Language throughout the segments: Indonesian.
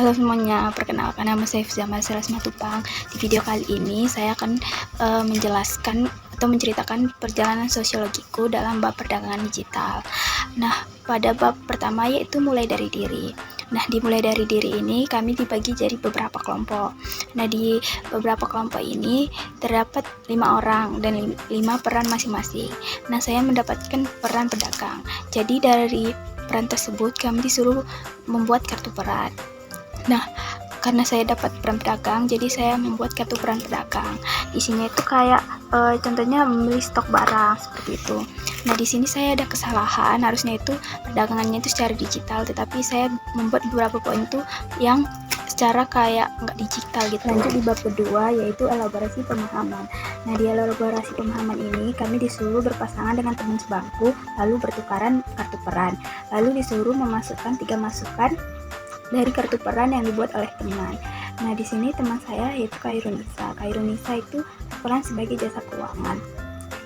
Halo semuanya, perkenalkan nama saya Fizama Matupang. Di video kali ini saya akan menjelaskan atau menceritakan perjalanan sosiologiku dalam bab perdagangan digital. Nah, pada bab pertama yaitu mulai dari diri. Nah, dimulai dari diri ini kami dibagi jadi beberapa kelompok. Nah, di beberapa kelompok ini terdapat 5 orang dan 5 peran masing-masing. Nah, saya mendapatkan peran pedagang. Jadi dari peran tersebut kami disuruh membuat kartu peran. Nah, karena saya dapat peran pedagang, jadi saya membuat kartu peran pedagang. Di sini itu kayak contohnya membeli stok barang seperti itu. Nah, di sini saya ada kesalahan, harusnya itu perdagangannya itu secara digital, tetapi saya membuat beberapa poin itu yang secara kayak nggak digital gitu. Lanjut di bab kedua yaitu elaborasi pemahaman. Nah, di elaborasi pemahaman ini kami disuruh berpasangan dengan teman sebangku, lalu bertukaran kartu peran, lalu disuruh memasukkan 3 masukan dari kartu peran yang dibuat oleh teman. Nah, di sini teman saya yaitu Khairunisa. Khairunisa itu peran sebagai jasa keuangan.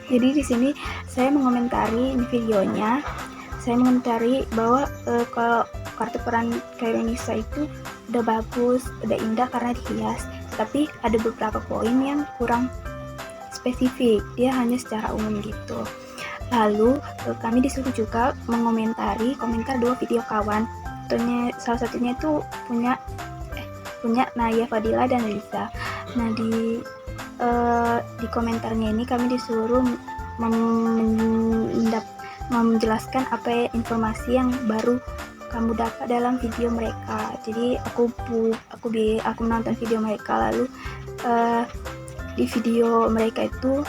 Jadi di sini saya mengomentari ini videonya. Saya mengomentari bahwa kalau kartu peran Khairunisa itu udah bagus, udah indah karena dihias. Tapi ada beberapa poin yang kurang spesifik. Dia hanya secara umum gitu. Lalu kami disuruh juga mengomentari komentar 2 video kawan. Salah satunya itu punya Naya Fadila dan Lisa. Nah, di komentarnya ini kami disuruh menjelaskan apa informasi yang baru kamu dapat dalam video mereka. Jadi aku menonton video mereka, lalu di video mereka itu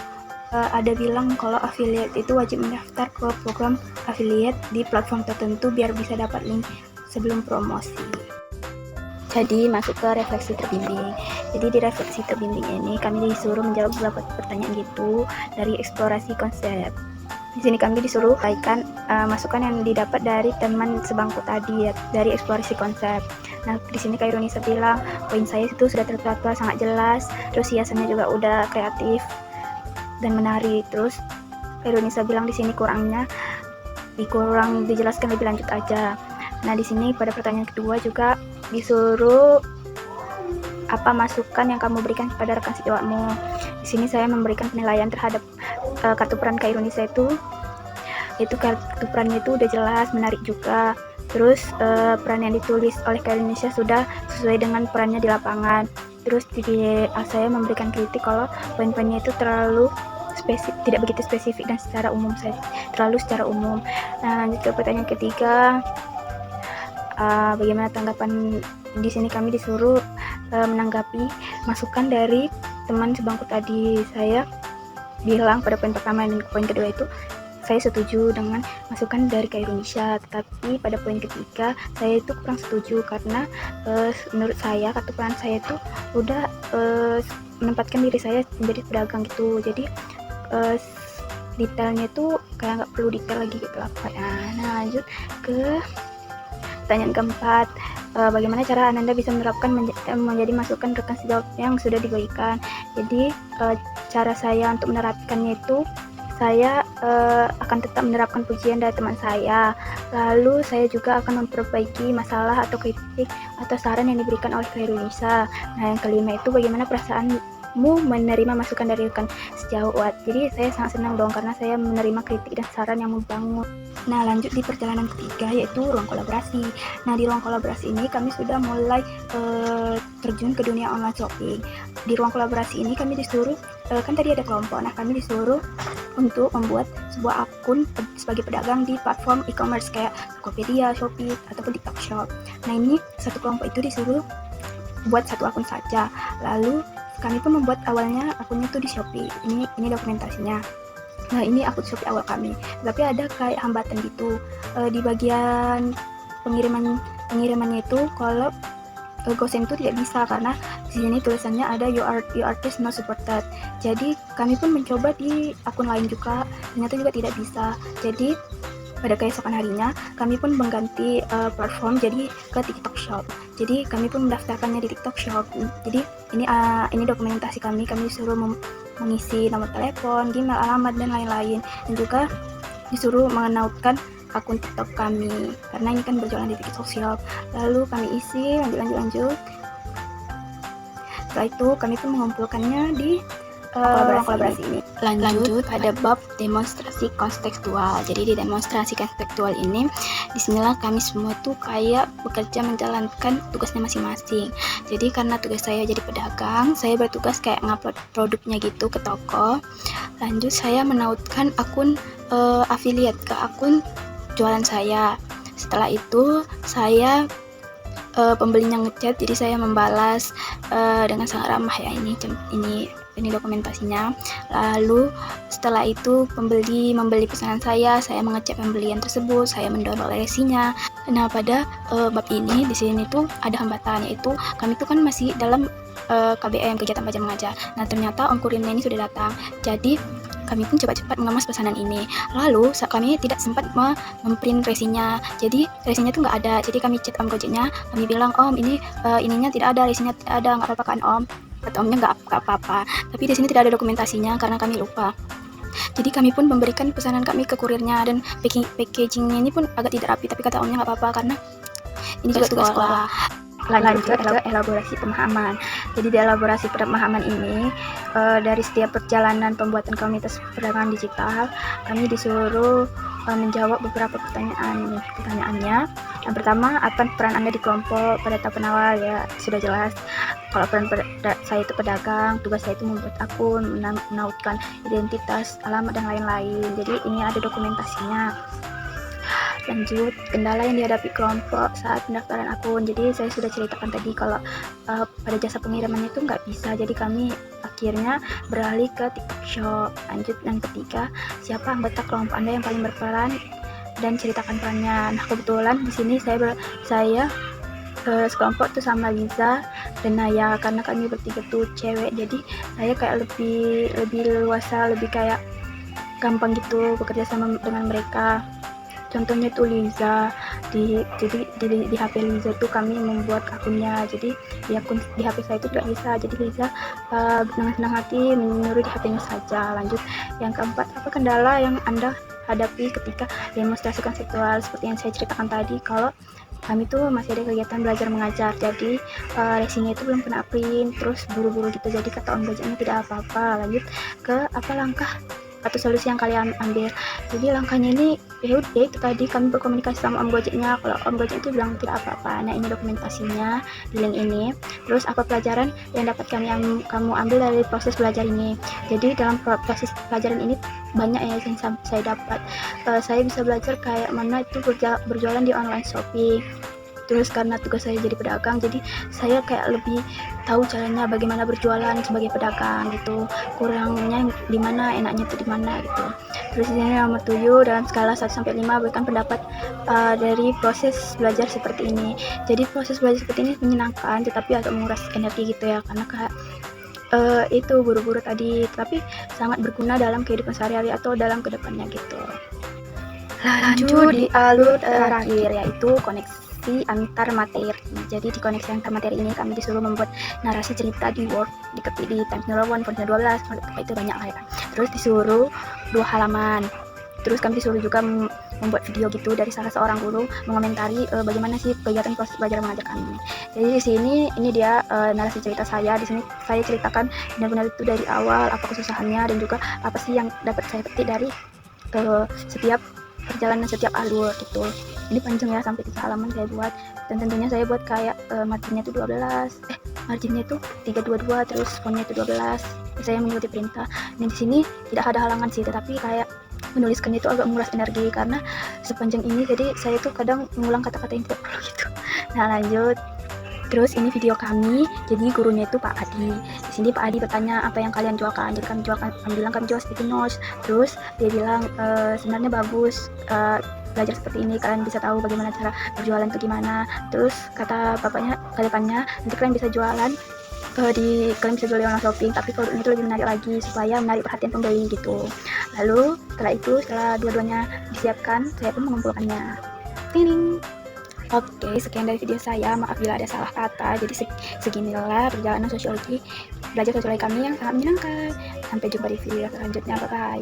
ada bilang kalau affiliate itu wajib mendaftar ke program affiliate di platform tertentu biar bisa dapat link sebelum promosi. Jadi masuk ke refleksi terbimbing. Jadi di refleksi terbimbing ini kami disuruh menjawab beberapa pertanyaan gitu dari eksplorasi konsep. Di sini kami disuruh kaitkan masukan yang didapat dari teman sebangku tadi ya, dari eksplorasi konsep. Nah, di sini Khairunisa bilang poin saya itu sudah tertata sangat jelas, terus hiasannya juga udah kreatif dan menarik. Terus Khairunisa bilang di sini kurang dijelaskan lebih lanjut aja. Nah, di sini pada pertanyaan kedua juga disuruh apa masukan yang kamu berikan kepada rekan sejawatmu. Di sini saya memberikan penilaian terhadap kartu peran Khairunisa itu kartu perannya itu udah jelas, menarik juga. Terus peran yang ditulis oleh Khairunisa sudah sesuai dengan perannya di lapangan. Terus saya memberikan kritik kalau poin-poinnya itu terlalu tidak begitu spesifik dan terlalu secara umum. Nah, lanjut ke pertanyaan ketiga. Bagaimana tanggapan? Di sini kami disuruh menanggapi masukan dari teman sebangku tadi. Saya bilang pada poin pertama dan poin kedua itu saya setuju dengan masukan dari Khairunisa, tetapi pada poin ketiga saya itu kurang setuju karena menurut saya kartu peran saya itu udah menempatkan diri saya menjadi pedagang gitu. Jadi detailnya itu kayak nggak perlu detail lagi gitu apa ya. Nah, lanjut ke pertanyaan keempat, bagaimana cara Ananda bisa menerapkan menjadi masukan rekan sejawat yang sudah diberikan. Jadi cara saya untuk menerapkannya itu saya akan tetap menerapkan pujian dari teman saya, lalu saya juga akan memperbaiki masalah atau kritik atau saran yang diberikan oleh Khairunisa. Nah, yang kelima itu bagaimana perasaanmu menerima masukan dari rekan sejawat. Jadi saya sangat senang dong karena saya menerima kritik dan saran yang membangun. Nah, lanjut di perjalanan ketiga yaitu ruang kolaborasi. Nah, di ruang kolaborasi ini kami sudah mulai terjun ke dunia online shopping. Di ruang kolaborasi ini kami disuruh, kan tadi ada kelompok, nah kami disuruh untuk membuat sebuah akun sebagai pedagang di platform e-commerce kayak Tokopedia, Shopee, ataupun TikTok Shop. Nah, ini satu kelompok itu disuruh buat satu akun saja. Lalu kami pun membuat awalnya akunnya itu di Shopee. Ini dokumentasinya. Nah, ini akun Shopee awal kami. Tapi ada kayak hambatan gitu di bagian pengirimannya itu kalau GoSend itu tidak bisa karena di sini tulisannya ada your artist not supported. Jadi kami pun mencoba di akun lain juga, ternyata juga tidak bisa. Jadi pada keesokan harinya kami pun mengganti platform jadi ke TikTok Shop. Jadi kami pun mendaftarkannya di TikTok Shop. Jadi ini dokumentasi kami disuruh mengisi nomor telepon, Gmail, alamat dan lain-lain, dan juga disuruh mengenautkan akun TikTok kami, karena ini kan berjualan di media sosial. Lalu kami isi lanjut. Setelah itu kami pun mengumpulkannya di kolaborasi ini. Lanjut pada bab demonstrasi kontekstual. Jadi di demonstrasi kontekstual ini, disinilah kami semua tuh kayak bekerja menjalankan tugasnya masing-masing. Jadi karena tugas saya jadi pedagang, saya bertugas kayak ngupload produknya gitu ke toko. Lanjut saya menautkan akun affiliate ke akun jualan saya. Setelah itu saya pembelinya ngechat, jadi saya membalas dengan sangat ramah ya. Ini dokumentasinya. Lalu setelah itu pembeli membeli pesanan saya mengecek pembelian tersebut, saya mendownload resinya. Nah pada bab ini di sini tuh ada hambatan, yaitu kami tuh kan masih dalam KBM, kegiatan belajar mengajar. Nah ternyata Om Kurirnya ini sudah datang, jadi kami pun cepat-cepat mengemas pesanan ini. Lalu kami tidak sempat memprint resinya, jadi resinya tuh nggak ada. Jadi kami chat Om Gojeknya, kami bilang, Om ini ininya tidak ada, resinya tidak ada, nggak apa-apa kan Om? Kata Omnya nggak apa-apa, tapi di sini tidak ada dokumentasinya karena kami lupa. Jadi kami pun memberikan pesanan kami ke kurirnya, dan packagingnya ini pun agak tidak rapi, tapi kata Omnya nggak apa-apa karena ini juga tugas sekolah. Lanjut elaborasi pemahaman. Jadi di elaborasi pemahaman ini, dari setiap perjalanan pembuatan komunitas perdagangan digital, kami disuruh menjawab beberapa pertanyaan. Pertanyaannya, yang pertama, apa peran Anda di kelompok pada tahap awal? Ya sudah jelas. Kalau peran saya itu pedagang, tugas saya itu membuat akun, menautkan identitas, alamat, dan lain-lain. Jadi ini ada dokumentasinya. Lanjut, kendala yang dihadapi kelompok saat pendaftaran akun. Jadi saya sudah ceritakan tadi kalau pada jasa pengirimannya itu nggak bisa, jadi kami akhirnya beralih ke TikTok Shop. Lanjut, yang ketiga, siapa anggota kelompok Anda yang paling berperan dan ceritakan perannya. Nah kebetulan di sini saya sekelompok tuh sama Liza dan Naya, karena kami bertiga tuh cewek, jadi saya kayak lebih leluasa, lebih kayak gampang gitu bekerja sama dengan mereka. Contohnya tuh Liza, di HP Liza tuh kami membuat akunnya, jadi di HP saya itu tidak bisa, jadi Liza dengan senang hati menyuruh di HP-nya saja. Lanjut, yang keempat, apa kendala yang Anda hadapi ketika demonstrasi konseptual? Seperti yang saya ceritakan tadi, kalau kami tuh masih ada kegiatan belajar mengajar, jadi resinya itu belum kena print, terus buru-buru gitu, jadi kata Om Gojeknya tidak apa-apa. Lanjut ke apa langkah atau solusi yang kalian ambil. Jadi langkahnya ini ya itu tadi, kami berkomunikasi sama Om Gojeknya. Kalau Om Gojek itu bilang tidak apa-apa. Nah ini dokumentasinya di link ini. Terus apa pelajaran yang dapat kamu ambil dari proses belajar ini? Jadi dalam proses pelajaran ini banyak ya yang saya dapat. Saya bisa belajar kayak mana itu berjualan di online shopping. Terus karena tugas saya jadi pedagang, jadi saya kayak lebih tahu caranya bagaimana berjualan sebagai pedagang gitu, kurangnya di mana, enaknya itu di mana gitu. Terus ini nomor 7, dalam skala 1 sampai 5 berikan pendapat dari proses belajar seperti ini. Jadi proses belajar seperti ini menyenangkan tetapi agak menguras energi gitu ya, karena kayak itu buru-buru tadi, tapi sangat berguna dalam kehidupan sehari-hari atau dalam kedepannya gitu. Lanjut di alur terakhir, yaitu koneksi antar materi. Jadi di koneksi antar materi ini kami disuruh membuat narasi cerita di Word, diketik di Times New Roman, Font 12, itu banyak lah ya. Terus disuruh 2 halaman. Terus kami disuruh juga membuat video gitu dari salah seorang guru mengomentari bagaimana sih kegiatan proses belajar mengajar kami. Jadi di sini ini dia narasi cerita saya. Di sini saya ceritakan benar-benar itu dari awal, apa kesusahannya dan juga apa sih yang dapat saya petik dari setiap perjalanan setiap alur gitu. Ini panjang ya, sampai 3 halaman saya buat, dan tentunya saya buat kayak marginnya itu 12, marginnya itu 322, terus fontnya itu 12. Saya mengikuti perintah. Dan di sini tidak ada halangan sih, tetapi kayak menuliskan itu agak menguras energi karena sepanjang ini, jadi saya tuh kadang mengulang kata-kata yang tidak perlu gitu. Nah lanjut. Terus ini video kami, jadi gurunya itu Pak Adi. Di sini Pak Adi bertanya apa yang kalian jualkan. Jadi kami bilang kami jual sticky notes. Terus dia bilang sebenarnya bagus belajar seperti ini, kalian bisa tahu bagaimana cara berjualan itu gimana. Terus kata bapaknya ke depannya, nanti kalian bisa jualan kalian bisa jual di online shopping, tapi kalau itu lebih menarik lagi supaya menarik perhatian pembeli gitu. Lalu setelah dua-duanya disiapkan, saya pun mengumpulkannya. Ting. Oke, sekian dari video saya. Maaf bila ada salah kata. Jadi seginilah perjalanan belajar sosiologi kami yang sangat menyenangkan. Sampai jumpa di video selanjutnya. Bye bye.